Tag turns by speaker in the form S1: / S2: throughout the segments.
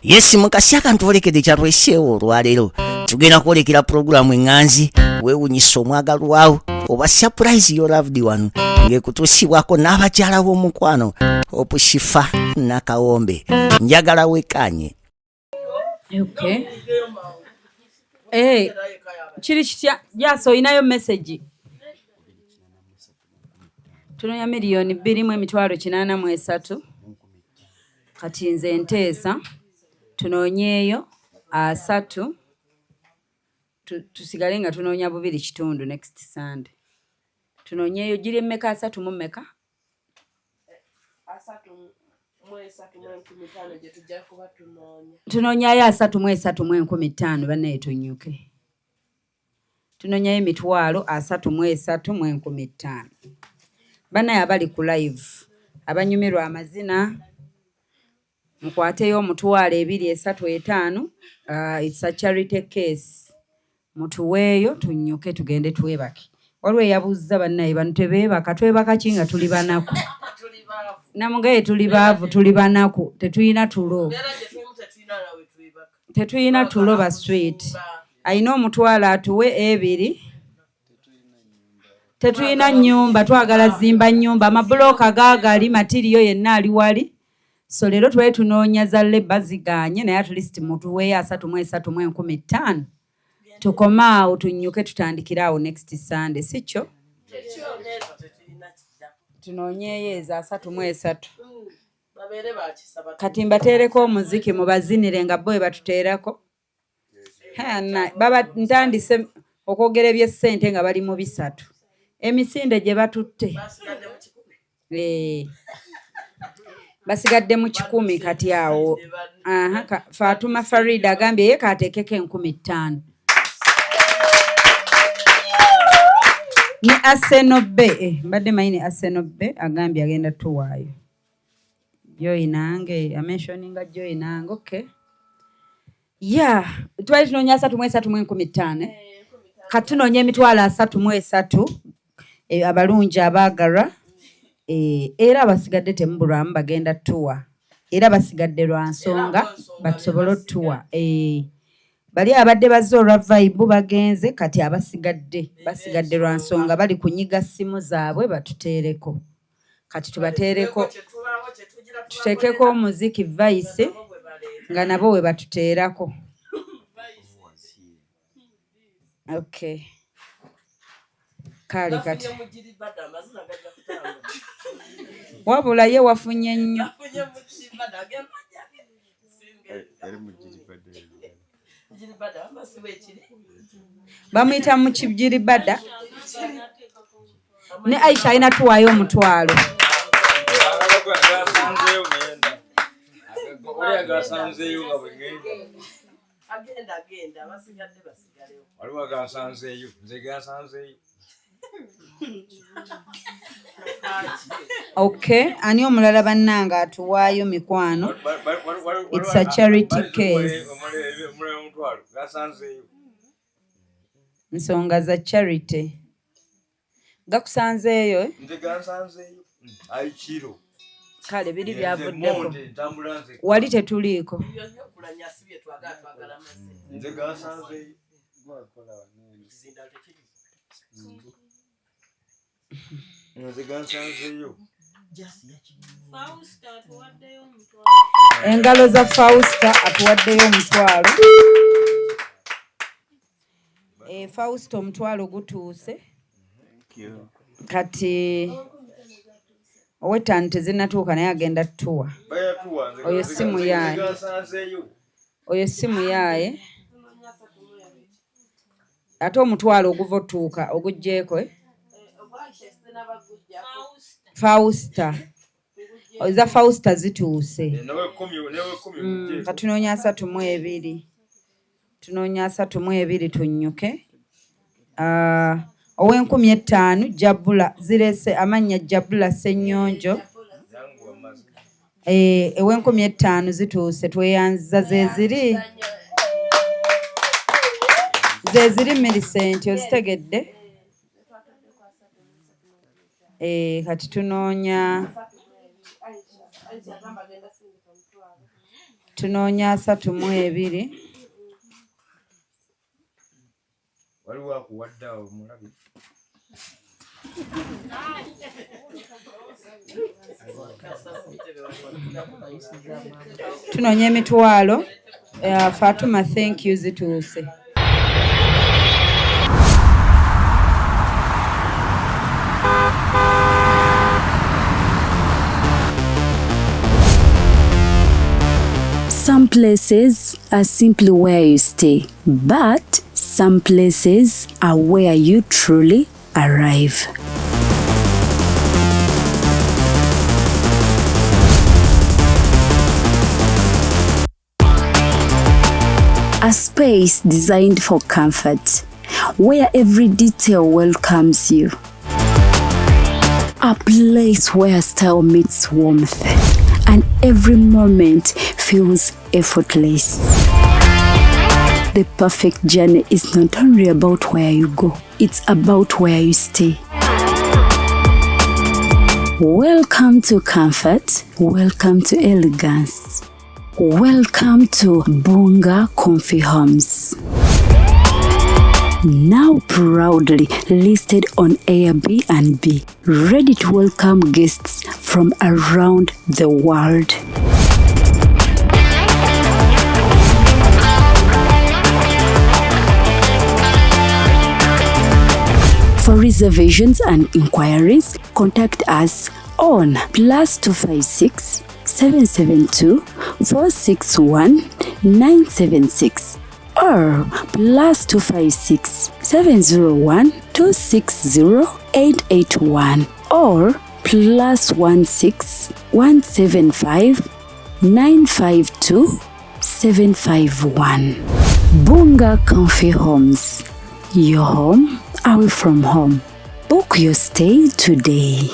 S1: Yes mukasi akantu olekedde kyatweseewo olwaleero tugenda kwolekera pulogulaamu eŋŋanzi weewunyisa omwagalwawo oba surprise your loved one ng'ekutuusibwako n'abakyala b'omukwano opushifa nakawombe njagala wekkaanye.
S2: Okay. Kiri kitya jaso inayo message tunonya miliyoni 2,83 kati nze nteesa tunoonyeeyo 3 tusigale nga tunoonya 2.5 next Sunday tunoonyeeyo giri emmeka 3 mu mmeka 3 tunoonyayo 3,315 bannaye tunyuke tunoonyayo emitwalo 3,315 bannaye abali ku live abanyumirwa amazina mukwateyo omutwalo 2,3,5 it's a charity case mutuweeyo tunyuke tugende twebake waliwo eyabuuza bannaye bano tebeebaka twebaka ki nga tuli banaku namugaye tuli baavu tuli banaku tetuyina tulo ba street ayina omutwalo atuwe 2 tetuyina nnyumba twagala zimba nnyumba amabulooka gaagali matiriyo yenna ali wali so leero twali tunoonya za leba ziganye naye at least mutuweeyo 3,315 tukomaawo tunyuke tutandikiraawo next Sunday si kyo tunoonyeeyo ezo 3,3 kati mbateereko omuziki mubazinire nga bo batuteerako baba ntandise okwogera eby'essente nga bali mu 3 emisinde gye batutte basigadde mu 10 kati awo Fatuma Farida agambye ye kaateekeko 5,000 ne Arsenal B mbadde mayine Arsenal B agambye agenda tuwaayo Joy nange amentioninga Joy nange okay twali tunoonya 3,315 kati tunoonya emitwalo 3,3 abalungi abaagalwa era abasigadde temubulwamu bagenda tuwa era basigadde lwa nsonga basobole otuwa bali abadde bazze olwa vibe bagenze kati basigadde lwa nsonga bali kunyiga simu zaabwe batuteereko kati tubateereko tuteekeko omuziki vice nga nabo we batuteerako okay kale kati wabula ye wafunye nnyo bamuyita mu Kibiribada ne Aisha alina tuwaayo omutwalo okay ani omulala bannanga atuwaayo mikwano it's a charity case nsonga za charity gakusanzeeyo kale biri byavuddeko wali tetuliiko engalo za Fausta atuwaddeyo omutwalo Fausta omutwalo gutuuse kati ow'ettaano tezinnatuuka naye agenda tuwa oyo simu yaaye ate omutwalo oguva otuuka ogugjeeko Fausta oza Fausta zituuse katunoonya 3,2 tunoonya 3,2 tunyuke ow'Enkumi 5 zirese amannya Jabula Ssenyonjo ow'Enkumi 5 zituuse tweyanza zeziri Millicent ozitegedde kati tunoonya tunoonya 32
S3: waliwo akuwadde awo mulabi
S2: tunoonya emitwalo Fatuma thank you zituuse.
S4: Some places are simply where you stay, but some places are where you truly arrive. A space designed for comfort, where every detail welcomes you. A place where style meets warmth, and every moment feels effortless. The perfect journey is not only about where you go, it's about where you stay. Welcome to comfort, welcome to elegance, welcome to Bunga Comfy Homes. Now proudly listed on Airbnb, ready to welcome guests from around the world. For reservations and inquiries, contact us on +256 772 461 976 or +256 701 260 881 or +16 175 952 751. Bunga Comfy Homes. Your home away from home. Book your stay today.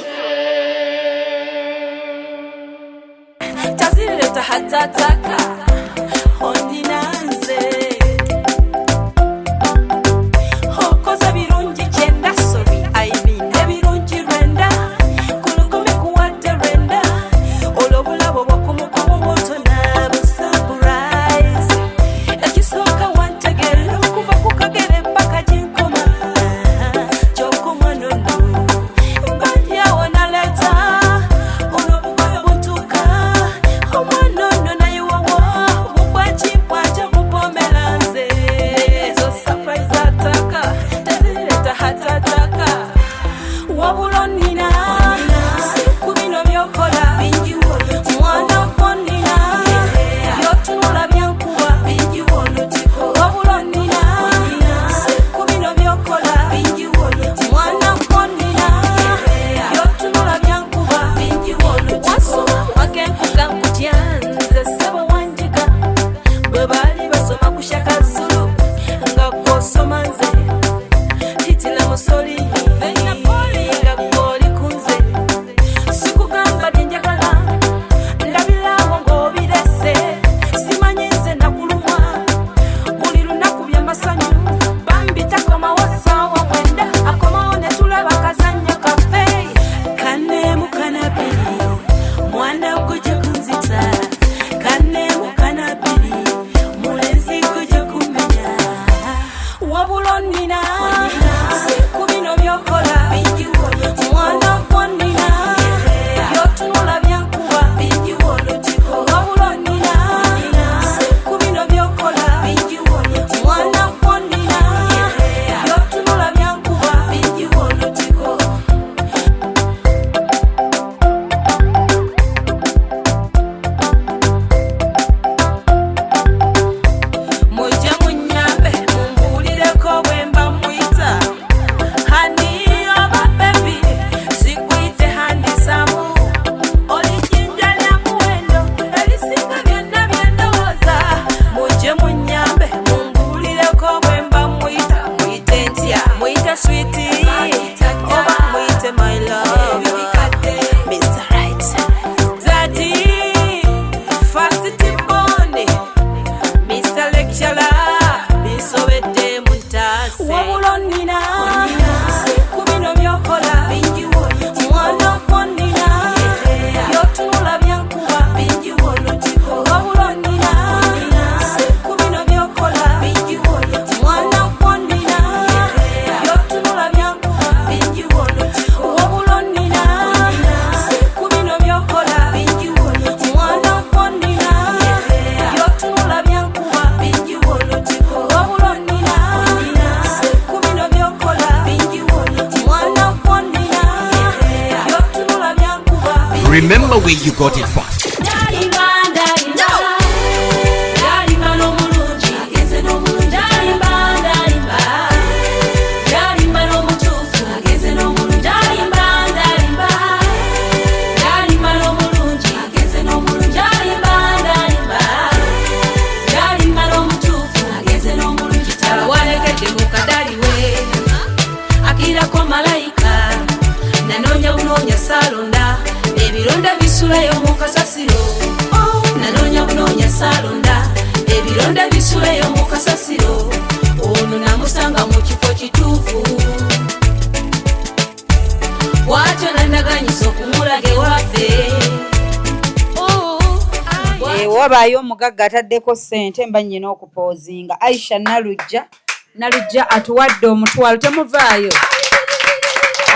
S5: What remember where you got it from.
S6: Salonda ebironda bisulayo mu kasasiro nanonya salonda ebironda bisulayo mu kasasiro ono namusanga mu kifo kituufu bwatyo nandaganyisa okumulage waffe
S2: wabaayo omugagga ataddeko ssente mba nnyina okupoozinga. Aisha Nalujja atuwadde omutwalo, temuvaayo,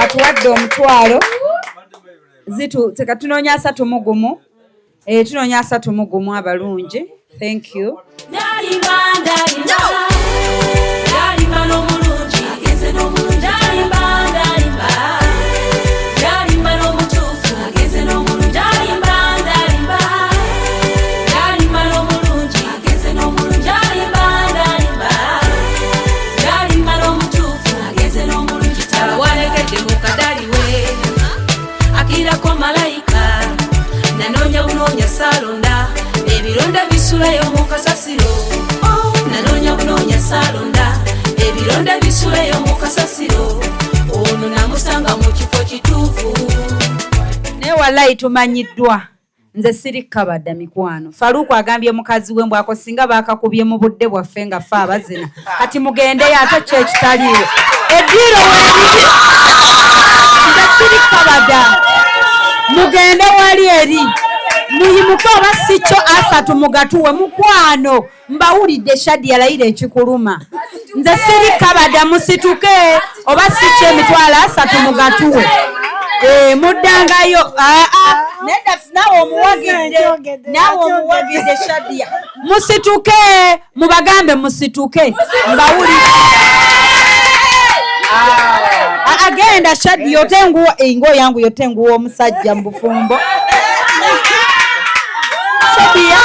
S2: atuwadde omutwalo. Teka tunoonya 31 tunoonya 31 abalungi. Thank you.
S6: Salonda ebironda bisulayo mu kasasiro nanonya salonda ebironda bisulayo mu kasasiro ono namusanga mu kifo kituufu.
S2: Naye wallahi tumanyiddwa nze siri kabadda mikwano. Faruku agambye mukazi we mbwako singa bakakubye mu budde bwaffe nga ffe abazina kati mugendeyo ate kyo ekitaliiwo eddiro weeriri nze siri kabadda mugende wali eri muyimuke oba si kyo asatu mugatuwe mukwano mbawulidde Shadia layira ekikuluma nze siri kabada musituke oba si kyo emitwalo 3 mugatuwe muddangayo nawe omuwagidde Shadia musituke mubagambe musituke mbawulidde agenda Shadia otenguwa engo yangu yotenguwa omusajja mu bufumbo Shadia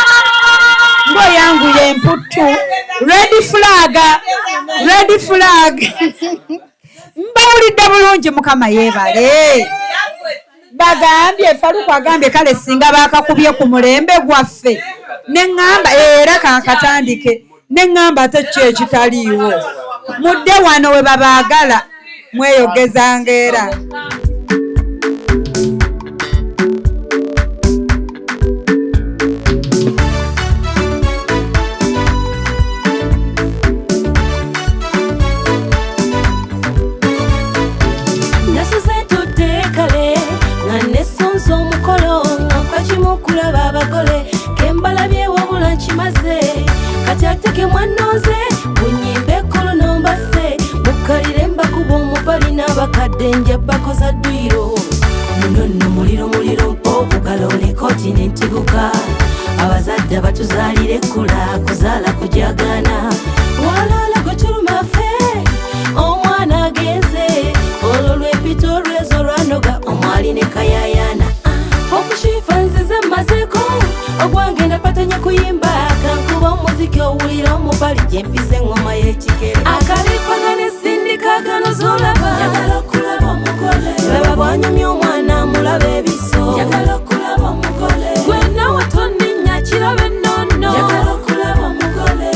S2: ngo yangu yemputu red flag mbawulidde bulungi mukama yeebale bagambye Faruku agambye kale singa bakakubye ku mulembe gwaffe neŋŋamba era kankatandike neŋŋamba ate kyo ekitaliiwo mudde wano we babaagala mweyogezanga era
S6: Kateke mwanoze bunyimbe kolo nombase mukalire mbakubo mubali n'abakadde njabba koza dduyiro munono muliro okugala ole kontinenti guka abazadde batuzaalire kula kuzaala kujagana walala gweturumafe omwana agenze olwo lwempito lwezo lwanoga omwali ne kayayana okushifa nzize mazeko ogwange napatanya kuyimba kankuba omuziki owulira omubali gyempize engoma y'ekikere akalipagane sindikagano zolaba njagala okulaba omugole laba bwanyumya omwana mulaba ebiso njagala okulaba omugole gwena watonninya kirabe nnono njagala okulaba omugole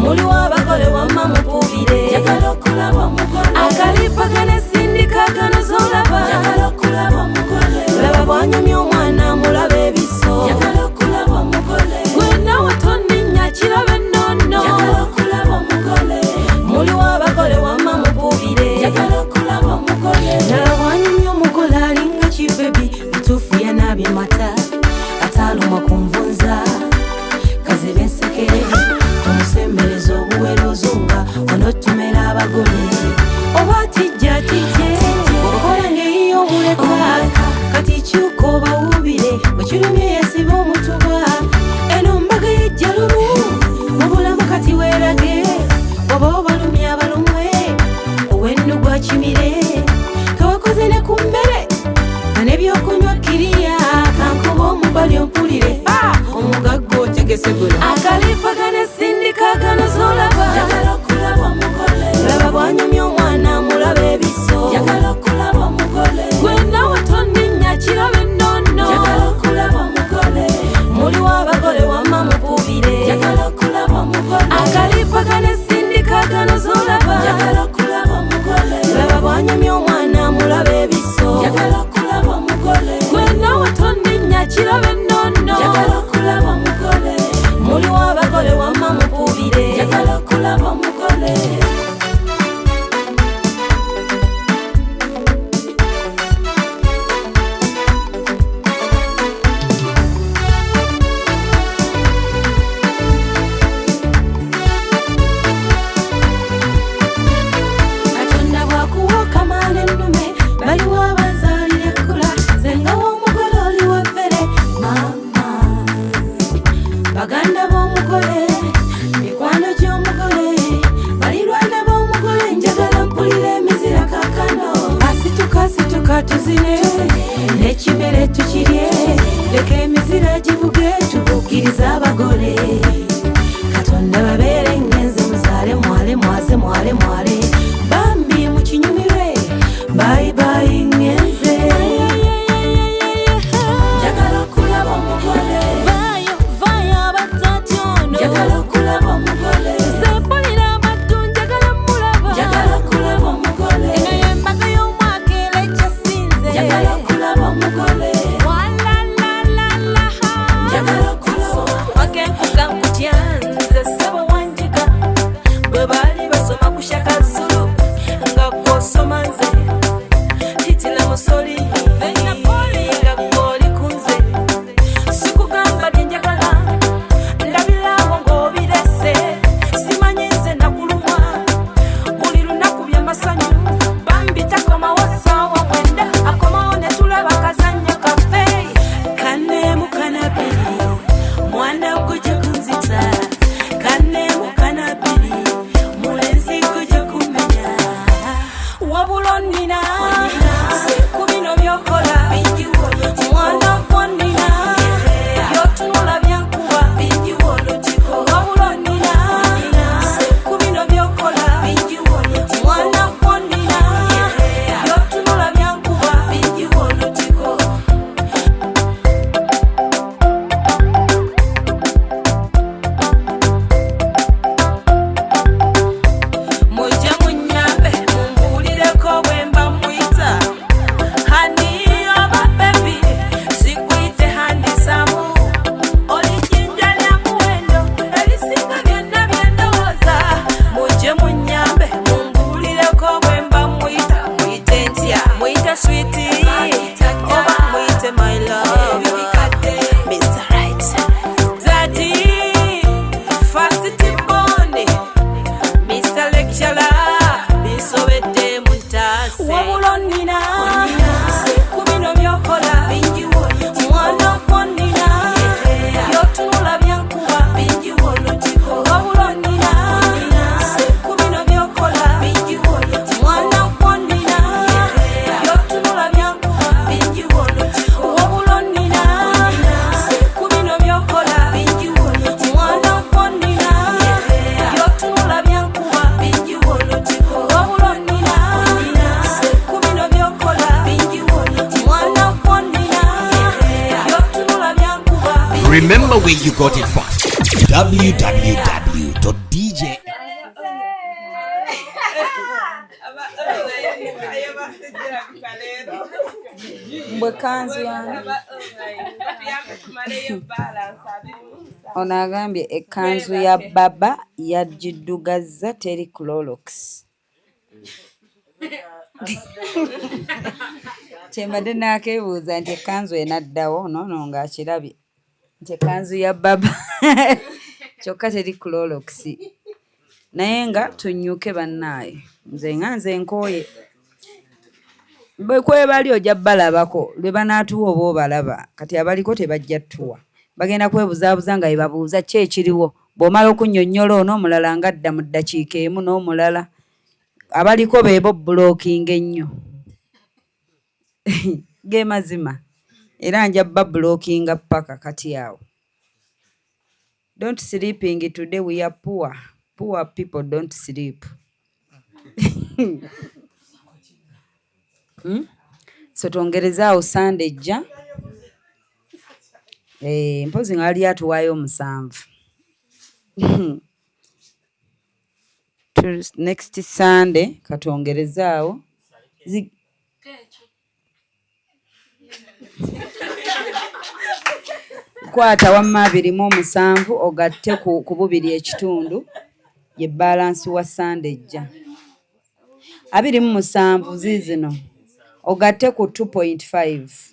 S6: muliwo abagole wamma mupubire njagala okulaba omugole akalipagane sindikagano zolaba njagala okulaba omugole laba bwanyumya omwana mulaba ebiso njagala okulaba omugole gwena watonninya kirabe nnono njagala okulaba omugole muliwo abagole wamma mupubire njagala okulaba omugole nala bwanyumya omugole alinga kibebi bituufu yanabye mata akalipagana sindikagana zolaba laba bwanyumya omwana mulaba ebiso gwena watondinya kiraba ennono muliwo abagole wamma mukubire akalipagana sindikagana zolaba laba bwanyumya omwana mulaba ebiso gwena watondinya kiraba ennono muliwo abagole wamma mukubire Katonda bwakuwa okamala ennume baliwo abazaalira ekkula zenga w'omugole oli weffere mama baganda b'omugole mikwano gy'omugole balirwana b'omugole njagala mpulira emizira kakano asituka tuzine n'ekimere tukirye leka emizira givuge tubuukiriza abagole katonda babeere ngenze muzaale mwale mwaze mwale bambi mukinyumirwe bayibayi ngenze njagala okulaba omugole vayo abatatyono njagala okulaba omugole sempulira amaddu njagala mulaba njagala okulaba omugole eno y'embaga y'omwaka era ekyasinze njagala okulaba omugole walalalaha njagala okulaba wagenkuka nkutya nze ssebo wanjiga bwe baali basoma ku Shaka Zulu nga gw'osoma nze hitila musoli napoli nga gw'oli ku nze sikugamba bye njagala ndabirawo ng'obirese simanyi nze nakulumwa buli lunaku by'amasanyu bambi takomawo ssaawa mwenda akomawo ne tulaba kazannyo kaffe kanneemu kanabiri mwana gwe gye kunzita kanneemu kanabiri mulenzi gwe gye kumenya wabula onnina si ku bino by'okola mwana gw'onnina by'otunula byankuba wabula onnina si ku bino by'okola mwana gw'onnina by'otunula byankuba mujje munyambe mumbuulireko bwe mba muyita hani oba bebi sikuyite handisamu olijinja lya muwendo erisinga byonna byendowooza mujje munyambe mumbuulireko bwe mba muyita muyite ntya muyite switi oba muyite my love Mr. Right Daddy Fast Bone Mr. Lecturer bisobedde muntaase wabula onnina si ku bino by'okola mwana gw'onnina by'otunula byankuba wabula onnina si ku bino by'okola mwana gw'onnina by'otunula byankuba wabula onnina si ku bino by'okola mwana gw'onnina by'otunula byankuba wabula onnina si ku bino by'okola mwana gw'onnina by'otunula byankuba
S5: Remember where you got it from. www.dj
S2: mbwe kanzu yange ono agambye ekkanzu ya baba yagiddugaza teri Clorox kyembadde nakeebuuza nti ekkanzu enaddawo noono ng'akirabye nti ekkanzu ya baba kyokka teri Clorox naye nga tunnyuke bannaaye nze nkooye kwebali ojja balabako lwe banaatuwa oba obalaba kati abaliko tebajja tuwa bagenda kwebuzaabuza nga bebabuuza ki ekiriwo bw'omala okunnyonnyola ono omulala ngadda mu ddakiika emu n'omulala abaliko beebo bulookinga ennyo ge mazima era nja babulookinga paka kati awo Don't sleeping today, we are poor. Poor people don't sleep. So tuongerezaawo Sunday ejja. Mpozi ngaali atuwaayo 7. Next Sunday katuongerezaawo kwata 227 ogatte ku 2.5 ye balance wa Sunday ejja. 27 zizino ogatte ku 2.5.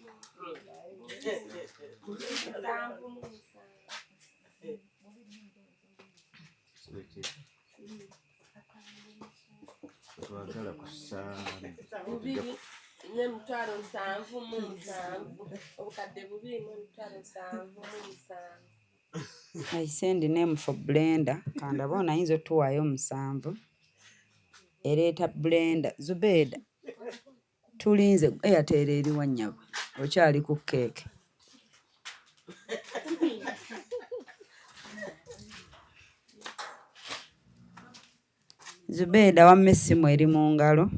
S2: I send name for blender kanda bona inzo tuwayo 7 ereeta blender Zubeda tulinze Airtel eri wanyabo okyali ku cake. Zubeda wamme essimu eri mu ngalo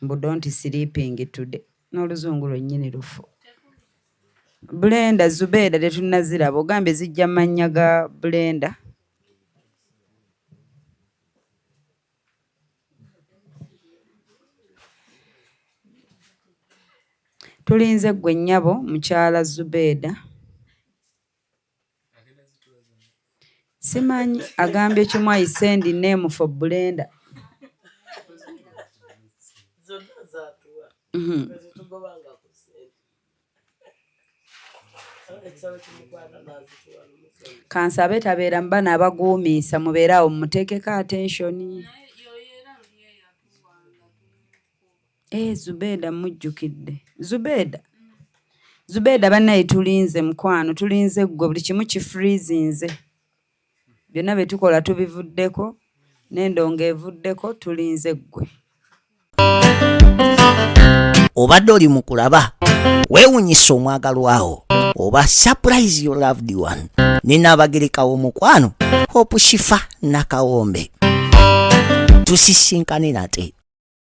S2: mbu don't sleeping today n'oluzungu lwennyini lufu. Blender Zubeda tetunnaziraba ogambe zijja mannya ga blender. Tulinze gwe nnyabo mukyala Zubeda. Simanyi agambye kimu I send name for blender. Kansabe tabeera mbana abaguumiisa mubeera awo muteekeko attention. Zubeda mujjukidde. Zubeda bannaye tulinze mukwano tulinze gwe buli kimu kifreezinze. Byonna bye tukola tubivuddeko n'endonga evuddeko tulinze gwe.
S1: Obadde oli mu kulaba weewunyisa omwagalwawo oba surprise your loved one. Nina abagerekawo mukwano Hope Shifa Nakawombe. Tusisinkane nate.